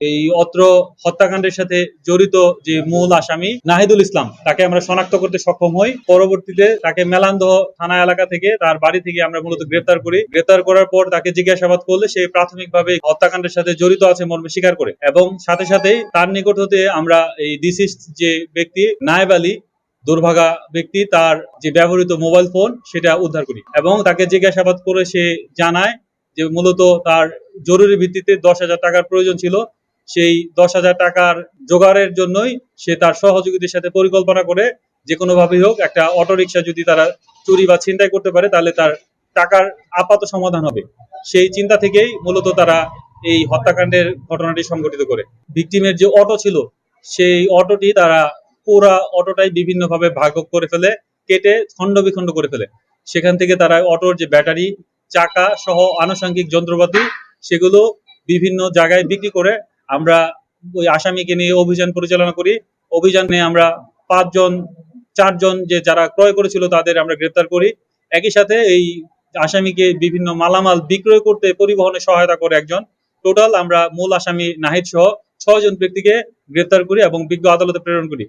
এই অত্র হত্যাকাণ্ডের সাথে জড়িত যে মূল আসামি নাহিদুল ইসলাম, তাকে আমরা শনাক্ত করতে সক্ষম হই। পরবর্তীতে তাকে মেলান্দহ থানা এলাকা থেকে, তার বাড়ি থেকে আমরা মূলত গ্রেপ্তার করি। গ্রেপ্তার করার পর তাকে জিজ্ঞাসাবাদ করলে সে প্রাথমিকভাবে হত্যাকাণ্ডের সাথে জড়িত আছে মর্মে স্বীকার করে, এবং সাথে সাথেই তার নিকট হতে আমরা এই ডিসিজড যে ব্যক্তি নায়েব আলী, দুর্ভাগা ব্যক্তি, তার যে ব্যবহৃত মোবাইল ফোন সেটা উদ্ধার করি, এবং তাকে জিজ্ঞাসাবাদ করে সে জানায় যে মূলত তার জরুরি ভিত্তিতে 10,000 টাকার প্রয়োজন ছিল। সেই 10,000 টাকার জোগাড়ের জন্যই সে তার সহযোগীদের সাথে পরিকল্পনা করে যে কোনোভাবেই হোক একটা অটোরিকশা যদি তারা চুরি বা ছিনতাই করতে পারে তাহলে তার টাকার আপাত সমাধান হবে। সেই চিন্তা থেকেই মূলত তারা এই হত্যাকাণ্ডের ঘটনাটি সংঘটিত করে। ভিকটিমের যে অটো ছিল সেই অটোটি তারা পুরা অটোটাই বিভিন্নভাবে ভাগ করে ফেলে, কেটে খণ্ড বিখণ্ড করে ফেলে। সেখান থেকে তারা অটোর যে ব্যাটারি, চাকা সহ আনুষঙ্গিক যন্ত্রপাতি সেগুলো বিভিন্ন জায়গায় বিক্রি করে আমরা ওই আসামিকে নিয়ে অভিযান পরিচালনা করি। অভিযানে আমরা 4জন যে যারা ক্রয় করেছিল তাদের আমরা গ্রেপ্তার করি। একই সাথে এই আসামিকে বিভিন্ন মালামাল বিক্রয় করতে পরিবহনে সহায়তা করে একজন। টোটাল আমরা মূল আসামি নাহিদ সহ 6 জন ব্যক্তিকে গ্রেপ্তার করি এবং বিজ্ঞ আদালতে প্রেরণ করি।